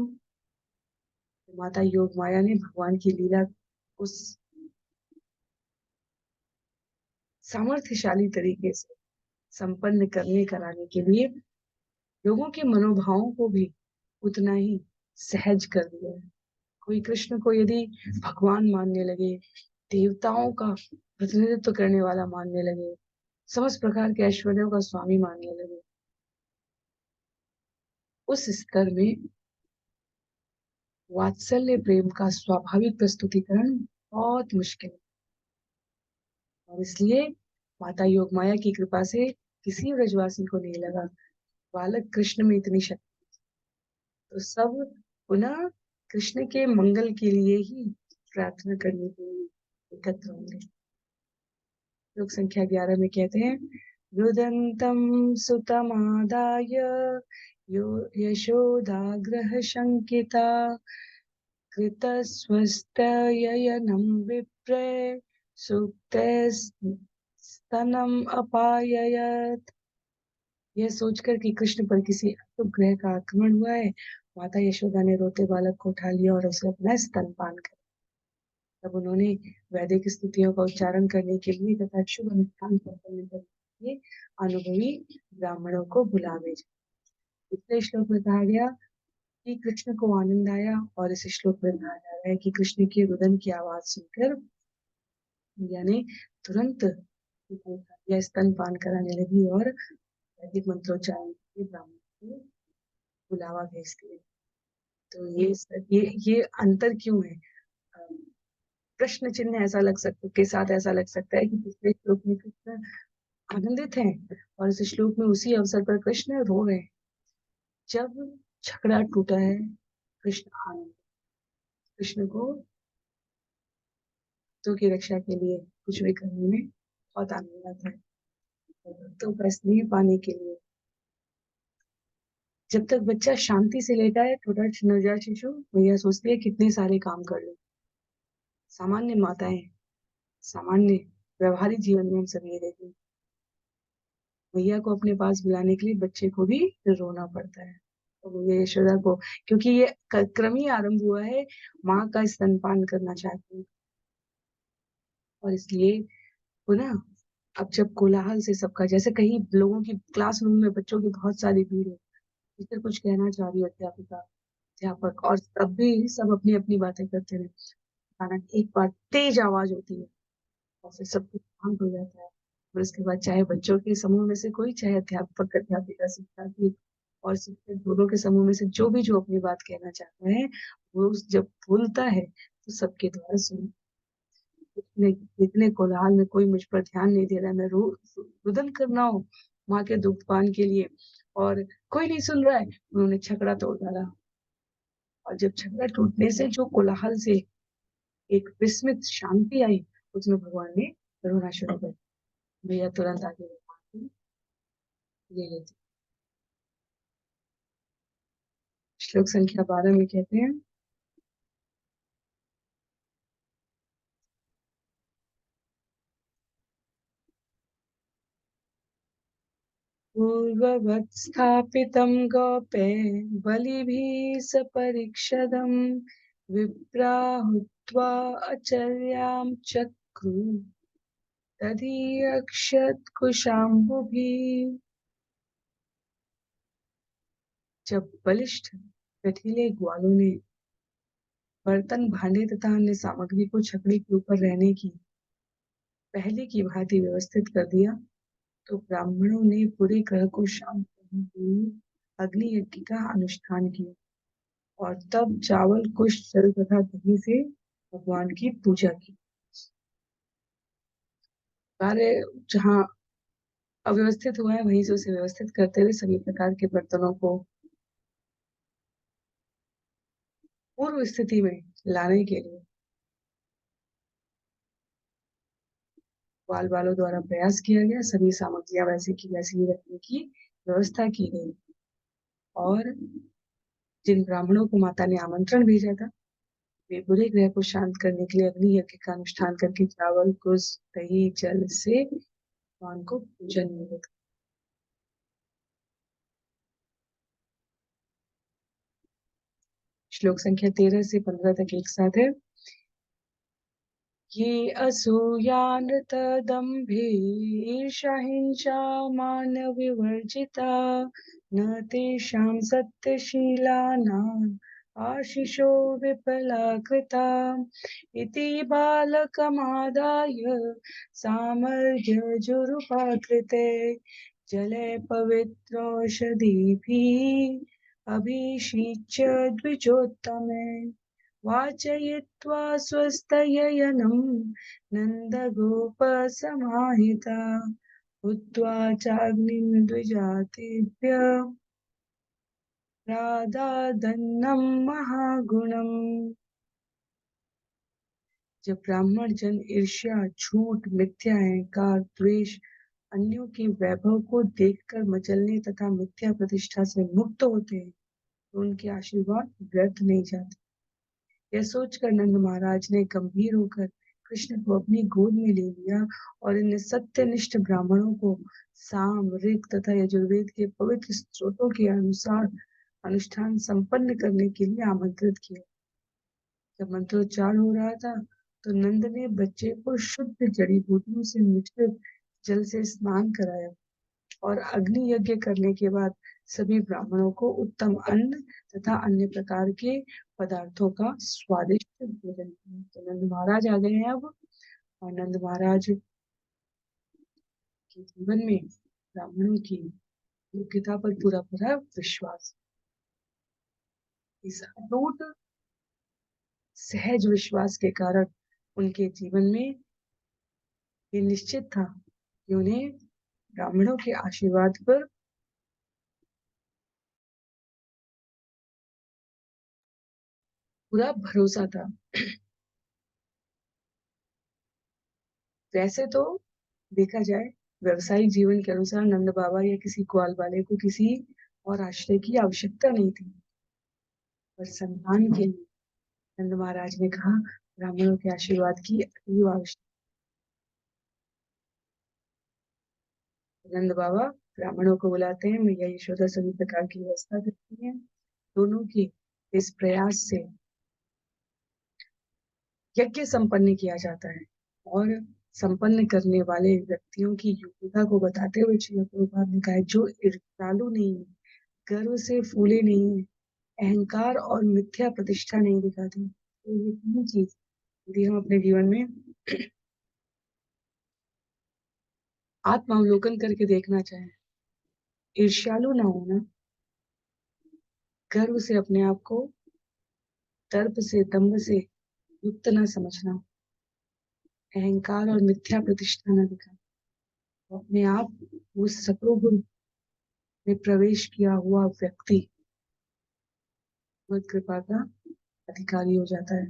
माता योग माया ने भगवान की लीला उस सामर्थ्यशाली तरीके से संपन्न करने कराने के लिए लोगों के मनोभावों को भी उतना ही सहज कर दिया है। कोई कृष्ण को यदि भगवान मानने लगे, देवताओं का प्रतिनिधित्व करने वाला मानने लगे, समस्त प्रकार के ऐश्वर्यों का स्वामी मानने लगे, उस स्तर में वात्सल्य प्रेम का स्वाभाविक प्रस्तुतिकरण बहुत मुश्किल है। और इसलिए माता योगमाया की कृपा से किसी ब्रजवासी को नहीं लगा बालक कृष्ण में इतनी शक्ति। तो सब पुनः कृष्ण के मंगल के लिए ही प्रार्थना करने के लिए एकत्र होंगे। श्लोक संख्या 11 में कहते हैं रुदन्तं सुतमादाय यो यशोदाग्रह शंकिता कृतस्वस्तयनं विप्र सुप्तस्तनम अपाययत्। यह सोचकर कि कृष्ण पर किसी अशुभ ग्रह का आक्रमण हुआ है, माता यशोदा ने रोते बालक को उठा लिया और उसे अपना स्तनपान कर। तब उन्होंने वैदिक स्तुतियों का उच्चारण करने के लिए तथा शुभ अनुष्ठान संपन्न करने के लिए अनुभवी ब्राह्मणों को बुला भेजा। पिछले श्लोक में कहा गया कि कृष्ण को आनंद आया और इस श्लोक में कहा जा रहा है कि कृष्ण की रुदन की आवाज सुनकर यानी तुरंत यह स्तनपान कराने लगी और वैदिक मंत्रोच्चारण के लिए ब्राह्मण को बुलावा भेज दिया। तो ये अंतर क्यों है? प्रश्न चिन्ह ऐसा लग सकता के साथ ऐसा लग सकता है कि पिछले श्लोक में कृष्ण आनंदित हैं और इस श्लोक में उसी अवसर पर कृष्ण रो रहे हैं। जब छकड़ा टूटा है कृष्ण आनंद, कृष्ण को भक्तों की रक्षा के लिए कुछ भी करने में बहुत आनंद आता है। भक्तों का स्नेह पाने के लिए जब तक बच्चा शांति से लेटा है, छोटा नवजात शिशु, भैया सोचती है कितने सारे काम कर लो। सामान्य माताएं, सामान्य व्यवहारिक जीवन में हम सब ये देखें, भैया को अपने पास बुलाने के लिए बच्चे को भी रोना पड़ता है। तो ये यशोदा को, क्योंकि ये क्रम ही आरंभ हुआ है, माँ का स्तनपान करना चाहती है और इसलिए पुनः अब जब कोलाहल से सबका, जैसे कहीं लोगों की क्लासरूम में बच्चों की बहुत सारी भीड़ है, टीचर कुछ कहना चाह रही है, अध्यापिका अध्यापक, और तब भी सब अपनी अपनी बातें करते रहे, अचानक एक बार तेज आवाज होती है और फिर सब कुछ शांत हो जाता है। और उसके बाद चाहे बच्चों के समूह में से कोई, चाहे अध्यापक अध्यापिका शिक्षार्थी, और सबके दोनों के समूह में से जो अपनी बात कहना चाहता है वो जब बोलता है तो सबके द्वारा सुन। इतने इतने कोलाहल में कोई मुझ पर ध्यान नहीं दे रहा है। मैं रुदन करना हूँ माँ के दुग्धपान के लिए और कोई नहीं सुन रहा है। उन्होंने छकड़ा तोड़ डाला और जब छकड़ा टूटने से जो कोलाहल से एक विस्मित शांति आई उसमें भगवान ने रोना शुरू कर दिया। भैया तुरंत आगे बढ़ा ले लेते। श्लोक संख्या 12 में कहते हैं, पूर्ववत् स्थापितं गोपे बलिभिः सपरीक्षदम् विप्राहुत्वा अचर्यां चक्रु तदीयक्षतकुशाम्बुभिः। जब बलिष्ठ कठिले ग्वालों ने बर्तन भांडे तथा अन्य सामग्री को छकड़ी के ऊपर रहने की पहले की भांति व्यवस्थित कर दिया तो ब्राह्मणों ने पूरे ग्रह को शांत करने के लिए अग्नि यज्ञ का अनुष्ठान किया और तब चावल कुश जल तथा दही से भगवान की पूजा की। कार्य जहाँ अव्यवस्थित हुआ है वहीं से उसे व्यवस्थित करते हुए सभी प्रकार के बर्तनों को पूर्व स्थिति में लाने के लिए ग्वाल वालों द्वारा प्रयास किया गया। सभी सामग्रियां वैसी की वैसी ही रखने की व्यवस्था की गई और जिन ब्राह्मणों को माता ने आमंत्रण भेजा था वे बुरे ग्रह को शांत करने के लिए अग्नि यज्ञ का अनुष्ठान करके चावल कुश दही जल से भगवान को पूजन निवेदित। श्लोक संख्या 13 से 15 तक एक साथ है। ये असूयानृतदम्भेर्षाहिंसा मानविवर्जिता न तेषां सत्यशीलानाम् आशिषो विफलाकृता इति बालकमादाय सामर्यजुरुपाकृते जले पवित्रौषधिभिः अभिषिच्य द्विजोत्तमे वाचयित्वा स्वस्तयनं नन्दगोपसमाहिता भूत्वा चाग्निं द्विजातेभ्य प्रादादन्नं महागुणम्। जब ब्राह्मण जन ईर्ष्या झूठ मिथ्या अहंकार द्वेष अन्यों के वैभव को देखकर मचलने तथा मिथ्या प्रतिष्ठा से मुक्त होते हैं तो उनके आशीर्वाद व्यर्थ नहीं जाते। यह सोचकर नंद महाराज ने गंभीर होकर कृष्ण को अपनी गोद में ले लिया और इन सत्यनिष्ठ ब्राह्मणों को साम ऋग तथा यजुर्वेद के पवित्र स्त्रोतों के अनुसार अनुष्ठान संपन्न करने के लिए आमंत्रित किया। जब मंत्रोच्चार हो रहा था तो नंद ने बच्चे को शुद्ध जड़ी बूटियों से मिश्रित जल से स्नान कराया और अग्नि यज्ञ करने के बाद सभी ब्राह्मणों को उत्तम अन्न तथा अन्य प्रकार के पदार्थों का स्वादिष्ट भोजन किया। तो नंद महाराज आ गए हैं अब और नंद महाराज के जीवन में ब्राह्मणों की योग्यता पर पूरा पूरा विश्वास, इस अटूट सहज विश्वास के कारण उनके जीवन में ये निश्चित था कि उन्हें ब्राह्मणों के आशीर्वाद पर पूरा भरोसा था। वैसे तो देखा जाए व्यवसायिक जीवन के अनुसार नंद बाबा या किसी ग्वाल वाले को किसी और आश्रय की आवश्यकता नहीं थी पर संतान के लिए नंद महाराज ने कहा ब्राह्मणों के आशीर्वाद की अतीव आवश्यकता। नंद बाबा ब्राह्मणों को बुलाते हैं। मैया यशोदा सभी प्रकार की व्यवस्था करती है। दोनों की इस प्रयास से यज्ञ संपन्न किया जाता है और संपन्न करने वाले व्यक्तियों की योग्यता को बताते हुए श्रील प्रभुपाद ने कहा जो ईर्ष्यालु नहीं है, गर्व से फूले नहीं है, अहंकार और मिथ्या प्रतिष्ठा नहीं दिखाते, तो ये तीन चीज यदि हम अपने जीवन में आत्मावलोकन करके देखना चाहें, ईर्ष्यालु ना होना, गर्व से अपने आप को दर्प से दम्भ से युक्त न समझना, अहंकार और मिथ्या प्रतिष्ठा न दिखाना। तो अपने आप उस सतोगुण में प्रवेश किया हुआ व्यक्ति भगवत कृपा का अधिकारी हो जाता है।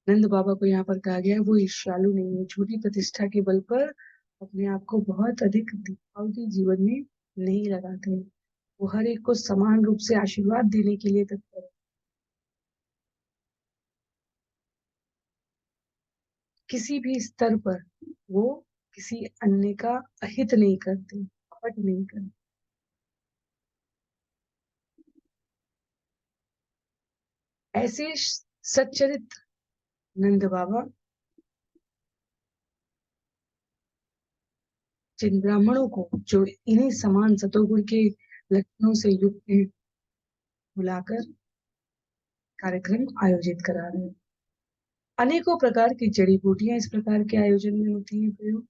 नंद बाबा को यहाँ पर कहा गया है वो ईर्ष्यालु नहीं है, झूठी प्रतिष्ठा के बल पर अपने आप को बहुत अधिक दिखावटी जीवन में नहीं लगाते। वो हर एक को समान रूप से आशीर्वाद देने के लिए तत्पर है। किसी भी स्तर पर वो किसी अन्य का अहित नहीं करते, कपट नहीं करते। ऐसे सच्चरित नंद बाबा जिन ब्राह्मणों को जो इन्हीं समान सतोगुण के लक्षणों से युक्त हैं बुलाकर कार्यक्रम आयोजित करा रहे हैं। अनेकों प्रकार की जड़ी बूटियां इस प्रकार के आयोजन में होती हैं प्रयोग।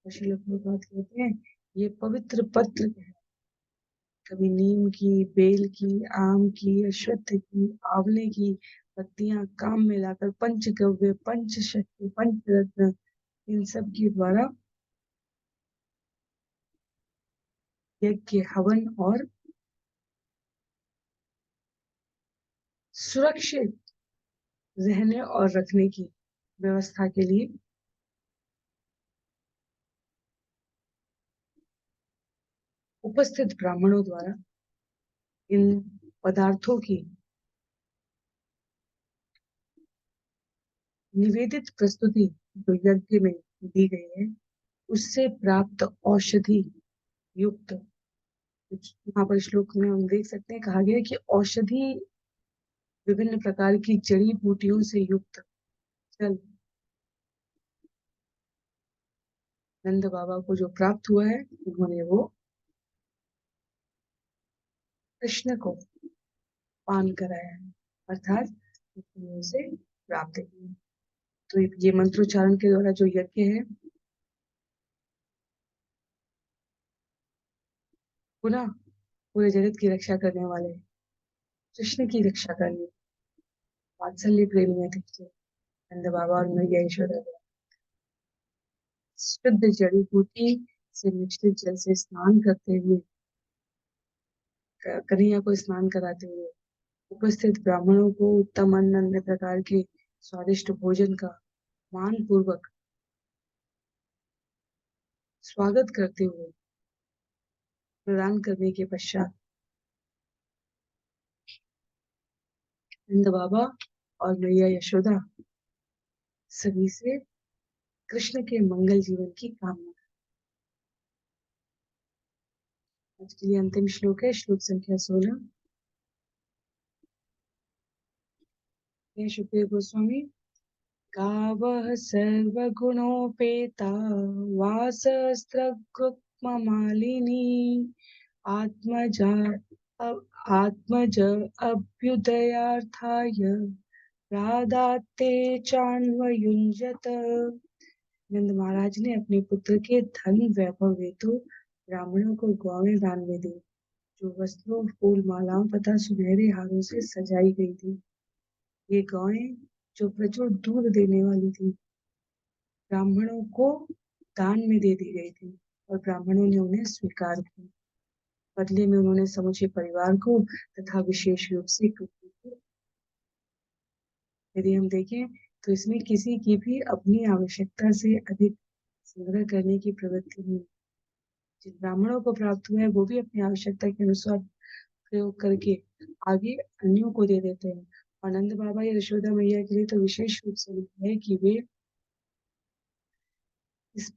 श्रील प्रभुपाद कहते हैं ये पवित्र पत्र है, कभी नीम की, बेल की, आम की, अश्वत्थ की, आंवले की पत्तियां काम में लाकर पंचगव्य, पंचशक्ति, पंचरत्न इन सब के द्वारा यज्ञ, हवन और सुरक्षित रहने और रखने की व्यवस्था के लिए उपस्थित ब्राह्मणों द्वारा इन पदार्थों की निवेदित प्रस्तुति जो यज्ञ में दी गई है उससे प्राप्त औषधि युक्त, यहाँ पर श्लोक में हम देख सकते हैं कहा गया है कि औषधि विभिन्न प्रकार की जड़ी बूटियों से युक्त जल नंद बाबा को जो प्राप्त हुआ है उन्होंने वो कृष्ण को पान कराया है, अर्थात उसे प्राप्त किया। तो ये मंत्रोच्चारण के द्वारा जो यज्ञ है पुनः पूरे जगत की रक्षा करने वाले कृष्ण की रक्षा करनी वात्सल्य प्रेमी थे नंद बाबा और मैया यशोदा। शुद्ध जड़ी बूटी से मिश्रित जल से स्नान करते हुए कन्हैया को स्नान कराते हुए उपस्थित ब्राह्मणों को उत्तम अन्न, अन्य प्रकार के स्वादिष्ट भोजन का मान पूर्वक स्वागत करते हुए प्रदान करने के पश्चात नंद बाबा और मैया यशोदा सभी से कृष्ण के मंगल जीवन की कामना। आज के लिए अंतिम श्लोक है, श्लोक संख्या 16। शुक्देव गोस्वामी। गावः सर्वगुणोपेता वासस्त्रगुक्ममालिनी आत्मजा आत्मज अभ्युदयार्थाय राधाते चान्वयुञ्जत। नंद महाराज ने अपने पुत्र के धन वैभव हेतु ब्राह्मणों को गौएं दान में दी जो वस्त्रों, फूल मालाओं तथा सुनहरे हारों से सजाई गई थी। ये गौएं जो प्रचुर दूध देने वाली थी ब्राह्मणों को दान में दे दी गई थी और ब्राह्मणों ने उन्हें स्वीकार किया। बदले में उन्होंने समूचे परिवार को तथा विशेष रूप से कुत्ते को। यदि हम देखें तो इसमें किसी की भी अपनी आवश्यकता से अधिक संग्रह करने की प्रवृत्ति नहीं। जिन ब्राह्मणों को प्राप्त हुआ है वो भी अपनी आवश्यकता के अनुसार प्रयोग करके आगे अन्यों को दे देते हैं। और नंद बाबा या यशोदा मैया के लिए तो विशेष रूप से लिखा है कि वे इस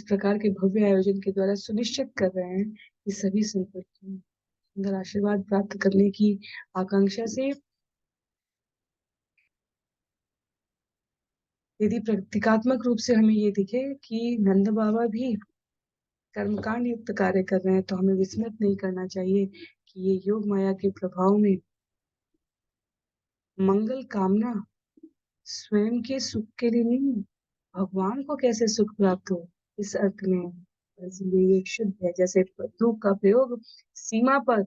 प्रकार के भव्य आयोजन के द्वारा सुनिश्चित कर रहे हैं कि सभी संपत्तियों सुंदर आशीर्वाद प्राप्त करने की आकांक्षा से यदि प्रतीकात्मक रूप से हमें ये दिखे कि नंद बाबा भी कर्मकांड युक्त कार्य कर रहे हैं तो हमें विस्मित नहीं करना चाहिए कि ये योग माया के प्रभाव में मंगल कामना स्वयं के सुख के लिए नहीं, भगवान को कैसे सुख प्राप्त हो इस अर्थ में इसलिए ये शुद्ध है। जैसे बंदूक का प्रयोग सीमा पर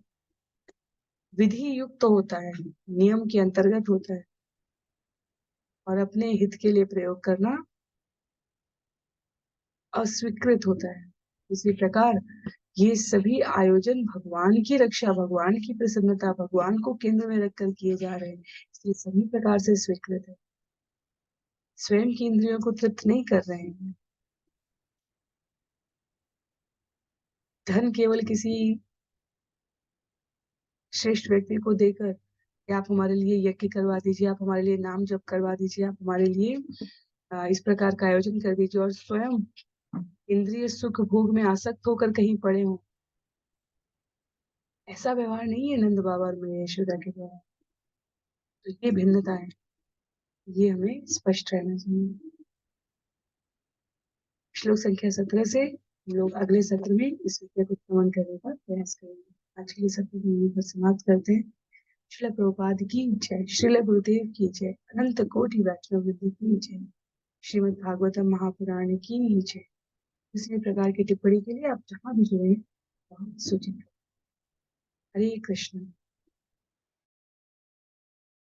विधि युक्त होता है, नियम के अंतर्गत होता है, और अपने हित के लिए प्रयोग करना अस्वीकृत होता है। इसी प्रकार ये सभी आयोजन भगवान की रक्षा, भगवान की प्रसन्नता, भगवान को केंद्र में रखकर किए जा रहे हैं, इसलिए सभी प्रकार से स्वीकृत है। स्वयं की इंद्रियों को तृप्त नहीं कर रहे हैं। धन केवल किसी श्रेष्ठ व्यक्ति को देकर कि आप हमारे लिए यज्ञ करवा दीजिए, आप हमारे लिए नाम जप करवा दीजिए, आप हमारे लिए इस प्रकार का आयोजन कर दीजिए, और स्वयं इंद्रिय सुख भोग में आसक्त होकर कहीं पड़े हों, ऐसा व्यवहार नहीं है नंद बाबा और मैया यशोदा के द्वारा। तो ये भिन्नता है, ये हमें स्पष्ट रहना चाहिए। श्लोक संख्या 17 से हम लोग अगले सत्र में इस विषय को श्रवण करने का प्रयास करेंगे। आज के लिए सत्र को यहीं पर समाप्त करते हैं। श्रील प्रभुपाद की जय, श्रील गुरुदेव की जय, अनंत कोटि वैष्णव वृंद की जय, श्रीमद् भागवतम महापुराण की जय। किसी भी प्रकार की टिप्पणी के लिए आप जहाँ भी जुड़े हैं वहाँ सूचित करें। हरे कृष्ण।